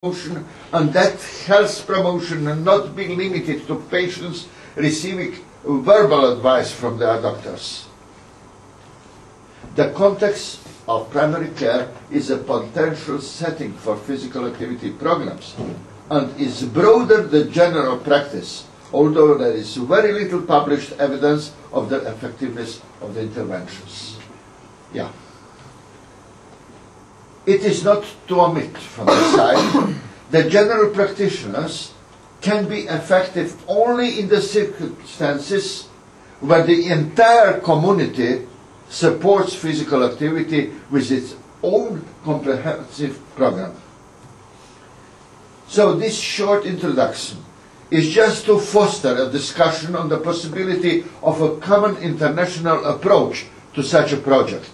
promotion, and that health promotion will not be limited to patients receiving verbal advice from their doctors. The context of primary care is a potential setting for physical activity programs and is broader than general practice, although there is very little published evidence of the effectiveness of the interventions. Yeah. It is not to omit from the side that general practitioners can be effective only in the circumstances where the entire community supports physical activity with its own comprehensive program. So this short introduction is just to foster a discussion on the possibility of a common international approach to such a project.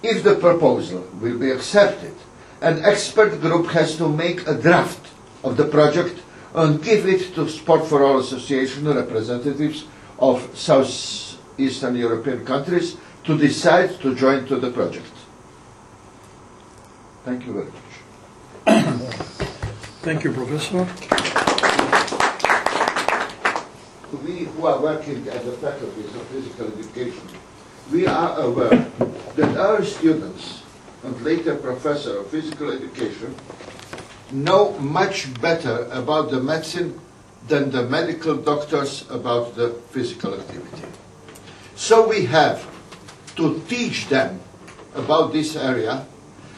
If the proposal will be accepted, an expert group has to make a draft of the project and give it to Sport for All Association representatives of Southeastern European countries to decide to join to the project. Thank you very much. Thank you, Professor. We who are working at the faculties of physical education, we are aware that our students and later professor of physical education know much better about the medicine than the medical doctors about the physical activity. So we have to teach them about this area,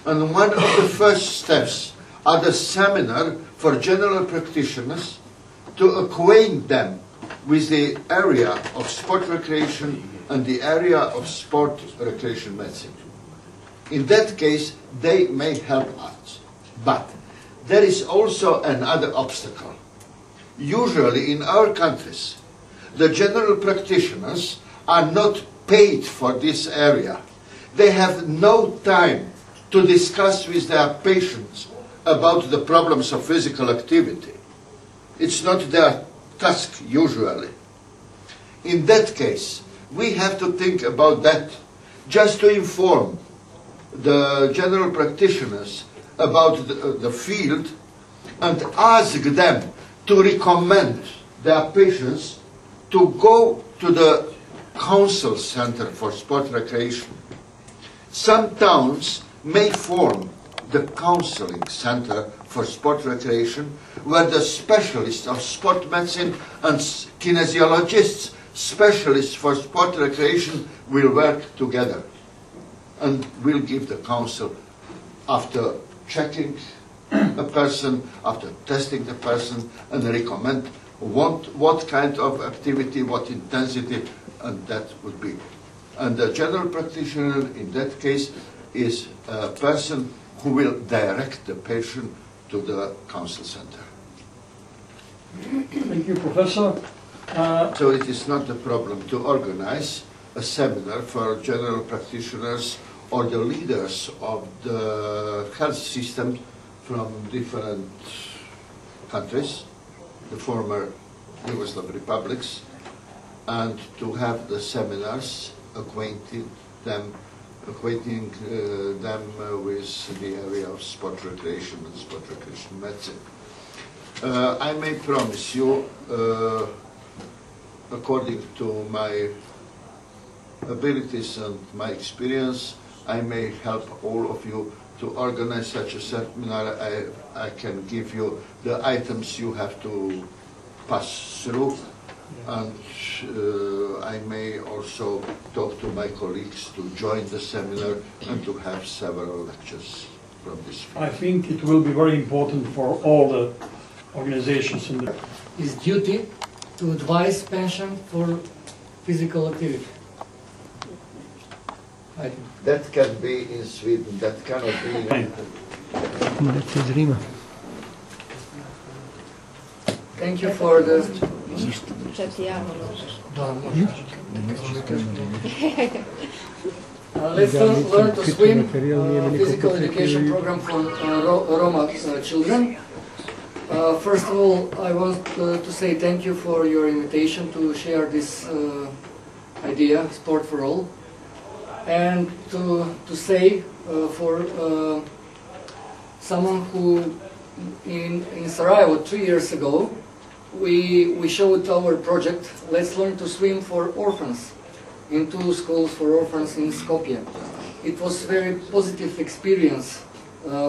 and one of the first steps are the seminar for general practitioners to acquaint them with the area of sport recreation and the area of sport recreation medicine. In that case, they may help us. But there is also another obstacle. Usually in our countries, the general practitioners are not paid for this area. They have no time to discuss with their patients about the problems of physical activity. It's not their task usually. In that case, we have to think about that, just to inform the general practitioners about the field and ask them to recommend their patients to go to the council center for sport recreation. Some towns may form the counseling center for sport recreation, where the specialists of sport medicine and kinesiologists, specialists for sport recreation, will work together and will give the counsel after checking a person, after testing the person, and recommend what kind of activity, what intensity, and that would be. And the general practitioner in that case is a person who will direct the patient to the council center. Thank you, Professor. So it is not a problem to organize a seminar for general practitioners or the leaders of the health system from different countries, the former Yugoslav republics, and to have the seminars acquainting them with the area of sport recreation and sport recreation medicine. I may promise you, according to my abilities and my experience, I may help all of you to organize such a seminar. I can give you the items you have to pass through, and I may also talk to my colleagues to join the seminar and to have several lectures from this field. I think it will be very important for all the organizations in the... His duty to advise pension for physical activity. That can be in Sweden, that cannot be in... Thank you for the... Let's learn to swim, physical education program for Roma children. First of all, I want to say thank you for your invitation to share this idea, Sport for All, and to say for someone who in Sarajevo 3 years ago, we showed our project, Let's Learn to Swim for Orphans, in 2 schools for orphans in Skopje. It was a very positive experience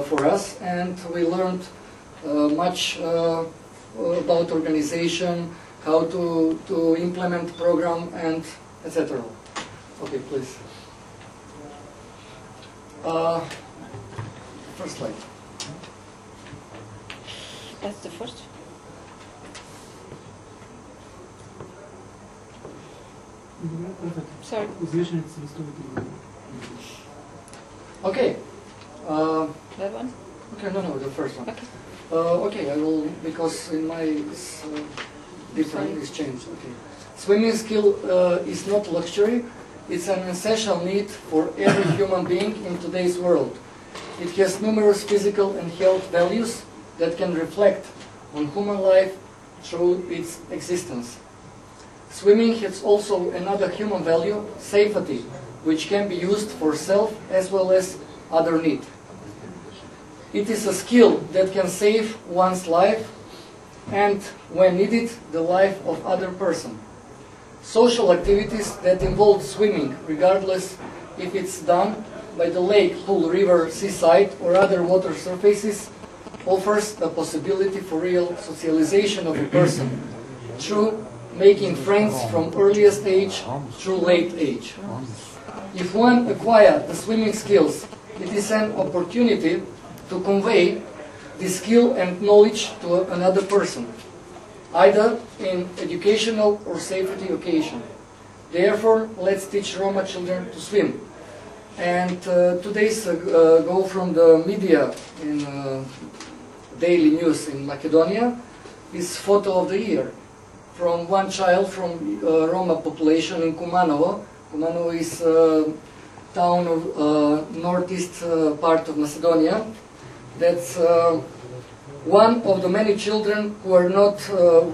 for us, and we learned much about organization, how to implement program, and etc. Okay, please. First slide. That's the first. Sorry. Okay. That one? Okay, no, the first one. Okay. Okay, I will, because in my it's different, it's changed. Okay. Swimming skill is not luxury, it's an essential need for every human being in today's world. It has numerous physical and health values that can reflect on human life through its existence. Swimming has also another human value, safety, which can be used for self as well as other need. It is a skill that can save one's life and, when needed, the life of other person. Social activities that involve swimming, regardless if it's done by the lake, pool, river, seaside or other water surfaces, offers the possibility for real socialization of a person through making friends from earliest age through late age. If one acquires the swimming skills, it is an opportunity to convey the skill and knowledge to another person, either in educational or safety occasion. Therefore, let's teach Roma children to swim. And 2 days ago from the media in daily news in Macedonia is photo of the year from one child from Roma population in Kumanovo. Kumanovo is a town of northeast part of Macedonia. That's one of the many children who are not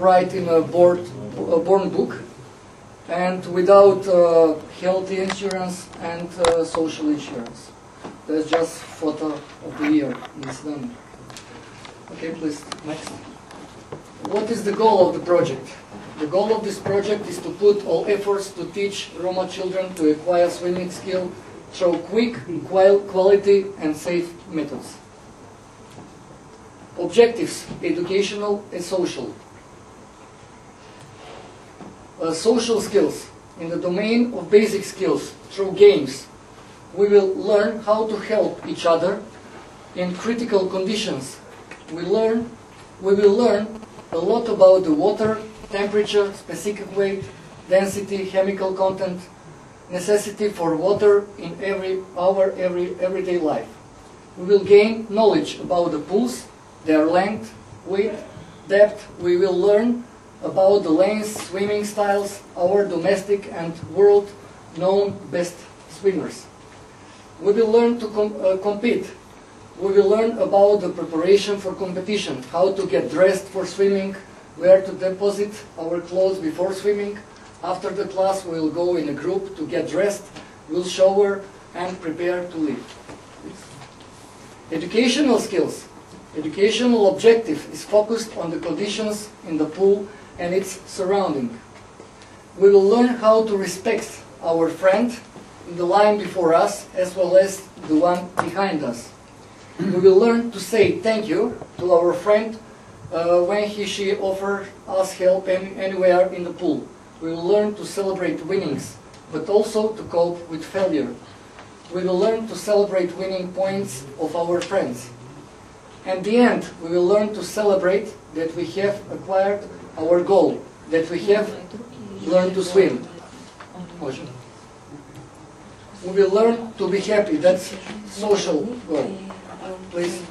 right in a born book and without health insurance and social insurance. That's just photo of the year in Macedonia. Okay, please, next. What is the goal of the project? The goal of this project is to put all efforts to teach Roma children to acquire swimming skill through quick, quality and safe methods. Objectives, educational and social. Social skills. In the domain of basic skills, through games, we will learn how to help each other in critical conditions. We will learn a lot about the water, temperature, specific weight, density, chemical content, necessity for water in our everyday life. We will gain knowledge about the pools, their length, width, depth. We will learn about the lanes, swimming styles, our domestic and world-known best swimmers. We will learn to compete. We will learn about the preparation for competition, how to get dressed for swimming, where to deposit our clothes before swimming. After the class, we will go in a group to get dressed, we'll shower and prepare to leave. Educational skills. Educational objective is focused on the conditions in the pool and its surrounding. We will learn how to respect our friend in the line before us as well as the one behind us. We will learn to say thank you to our friend when she offers us help anywhere in the pool. We will learn to celebrate winnings, but also to cope with failure. We will learn to celebrate winning points of our friends. At the end, we will learn to celebrate that we have acquired our goal, that we have learned to swim. We will learn to be happy. That's social goal. Please.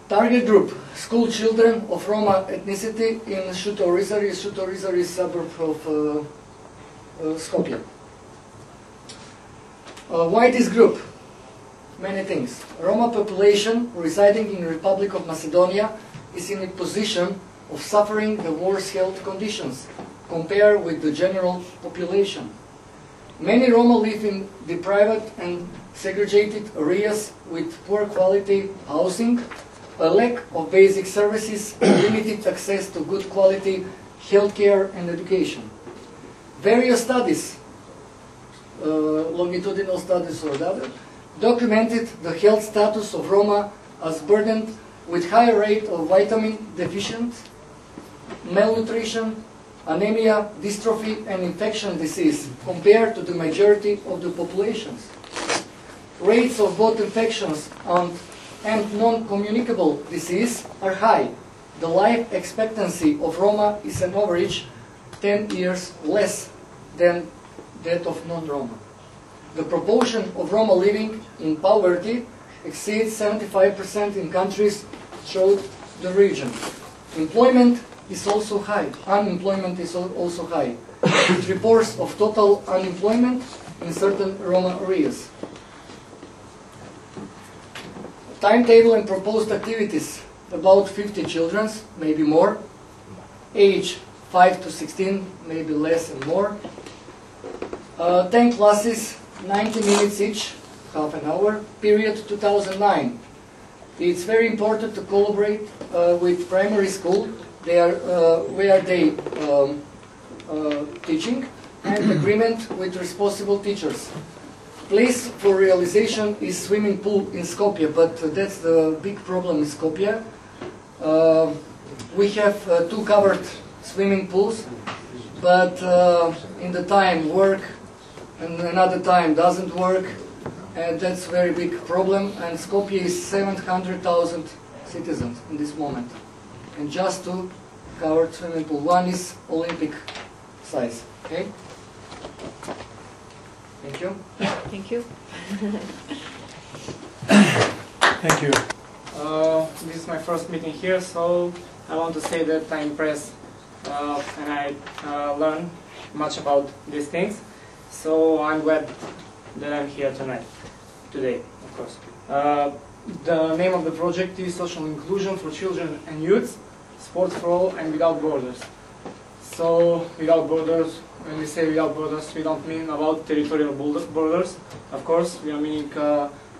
Target group, school children of Roma ethnicity in Šuto-Rizari. Šuto-Rizari is a suburb of Skopje. Why this group? Many things. Roma population residing in the Republic of Macedonia is in a position of suffering the worst health conditions compared with the general population. Many Roma live in deprived and segregated areas with poor quality housing, a lack of basic services, and limited access to good quality healthcare and education. Various studies, longitudinal studies or other, documented the health status of Roma as burdened with higher rate of vitamin deficient, malnutrition, anemia, dystrophy, and infection disease compared to the majority of the populations. Rates of both infections and non-communicable disease are high. The life expectancy of Roma is on average 10 years less than that of non-Roma. The proportion of Roma living in poverty exceeds 75% in countries throughout the region. Employment is also high. Unemployment is also high, with reports of total unemployment in certain Roma areas. Timetable and proposed activities: about 50 children, maybe more. Age 5 to 16, maybe less and more. 10 classes, 90 minutes each, half an hour. Period 2009. It's very important to collaborate with primary school. Where they teaching, and agreement with responsible teachers. Place for realization is swimming pool in Skopje, but that's the big problem in Skopje. We have 2 covered swimming pools, but in the time work and another time doesn't work, and that's a very big problem. And Skopje is 700,000 citizens in this moment, and just 2 covered swimming pool. One is Olympic size. Okay. Thank you. Thank you. Thank you. This is my first meeting here, so I want to say that I'm impressed and I learned much about these things. So I'm glad that I'm here today, of course. The name of the project is Social Inclusion for Children and Youth, Sports for All and Without Borders. So, without borders, when we say without borders, we don't mean about territorial borders. Of course, we are meaning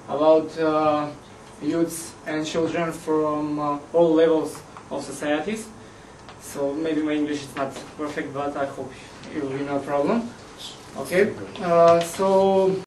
about youths and children from all levels of societies. So maybe my English is not perfect, but I hope it will be no problem. Okay, so